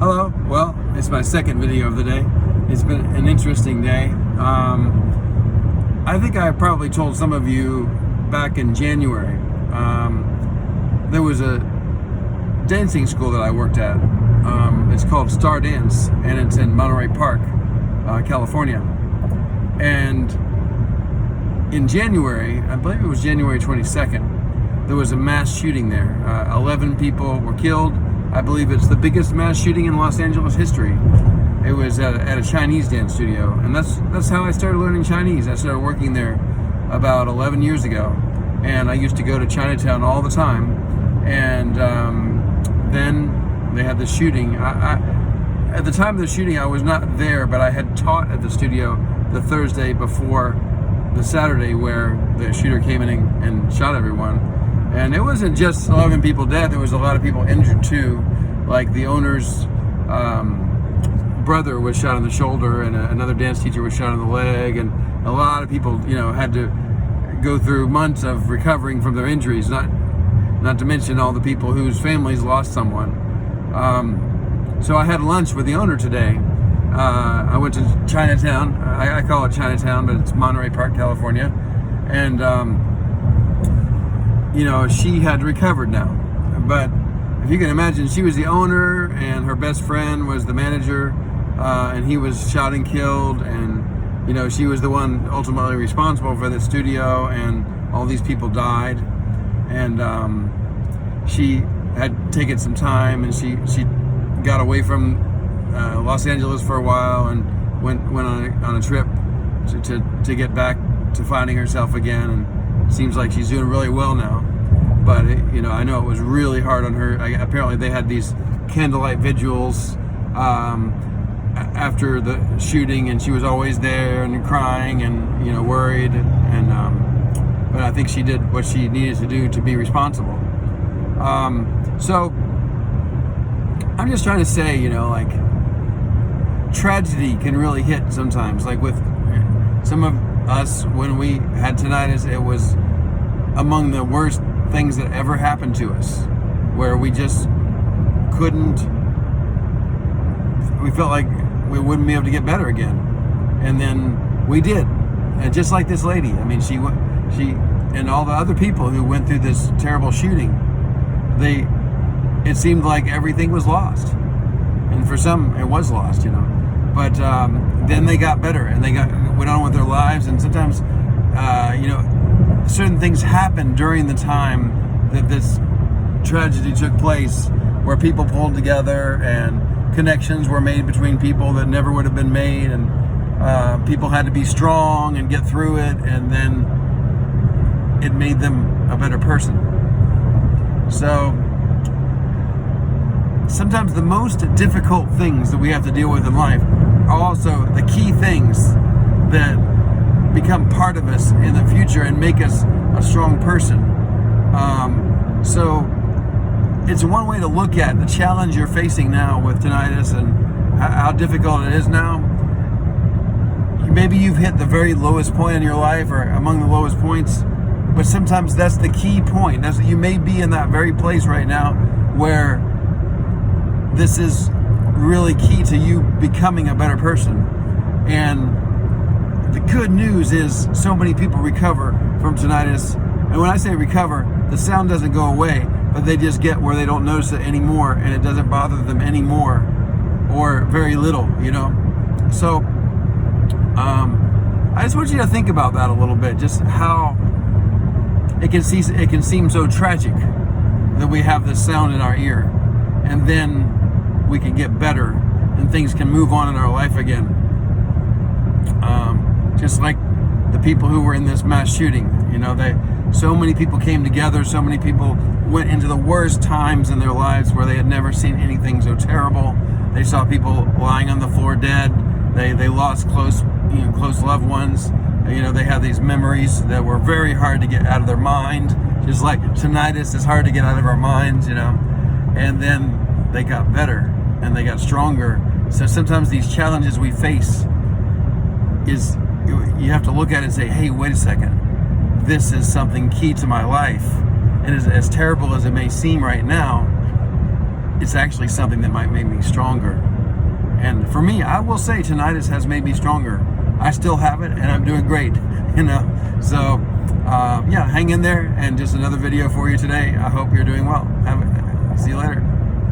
Hello. Well, it's my second video of the day. It's been an interesting day. I think I probably told some of you back in January. There was a dancing school that I worked at. It's called Star Dance, and it's in Monterey Park, California. And in January, I believe it was January 22nd, there was a mass shooting there. 11 people were killed. I believe it's the biggest mass shooting in Los Angeles history. It was at a Chinese dance studio, and that's how I started learning Chinese. I started working there about 11 years ago, and I used to go to Chinatown all the time. And then they had the shooting. At the time of the shooting, I was not there, but I had taught at the studio the Thursday before the Saturday where the shooter came in and shot everyone. And it wasn't just 11 people dead, there was a lot of people injured too. Like the owner's brother was shot in the shoulder, and another dance teacher was shot in the leg, and a lot of people, had to go through months of recovering from their injuries, not to mention all the people whose families lost someone. So I had lunch with the owner today. I went to Chinatown. I call it Chinatown, but it's Monterey Park, California. And she had recovered now. But if you can imagine, she was the owner and her best friend was the manager, and he was shot and killed, and she was the one ultimately responsible for the studio, and all these people died. And she had taken some time, and she got away from Los Angeles for a while and went on a trip to get back to finding herself again, and it seems like she's doing really well now. But I know it was really hard on her. Apparently they had these candlelight vigils after the shooting, and she was always there and crying and worried, and but I think she did what she needed to do to be responsible. So I'm just trying to say, tragedy can really hit sometimes. Like with some of us, when we had tinnitus, it was among the worst things that ever happened to us, where we just we felt like we wouldn't be able to get better again. And then we did. And just like this lady, she and all the other people who went through this terrible shooting, it seemed like everything was lost. And for some, it was lost, But then they got better, and they went on with their lives. And sometimes, certain things happened during the time that this tragedy took place, where people pulled together and connections were made between people that never would have been made, and people had to be strong and get through it, and then it made them a better person. So sometimes the most difficult things that we have to deal with in life are also the key things that become part of us in the future and make us a strong person. So it's one way to look at the challenge you're facing now with tinnitus and how difficult it is now. Maybe you've hit the very lowest point in your life, or among the lowest points, but sometimes that's the key point. You may be in that very place right now where this is really key to you becoming a better person. And the good news is so many people recover from tinnitus. And when I say recover, the sound doesn't go away, but they just get where they don't notice it anymore, and it doesn't bother them anymore, or very little, So I just want you to think about that a little bit, just how it can seem so tragic that we have this sound in our ear, and then we can get better and things can move on in our life again. Just like the people who were in this mass shooting, so many people came together, so many people went into the worst times in their lives where they had never seen anything so terrible. They saw people lying on the floor dead. They lost close loved ones. They had these memories that were very hard to get out of their mind, just like tinnitus is hard to get out of our minds, and then they got better and they got stronger. So sometimes these challenges we face you have to look at it and say, hey, wait a second, this is something key to my life. And as terrible as it may seem right now, it's actually something that might make me stronger. And for me, I will say tinnitus has made me stronger. I still have it, and I'm doing great, you know. So, yeah, hang in there, and just another video for you today. I hope you're doing well. See you later.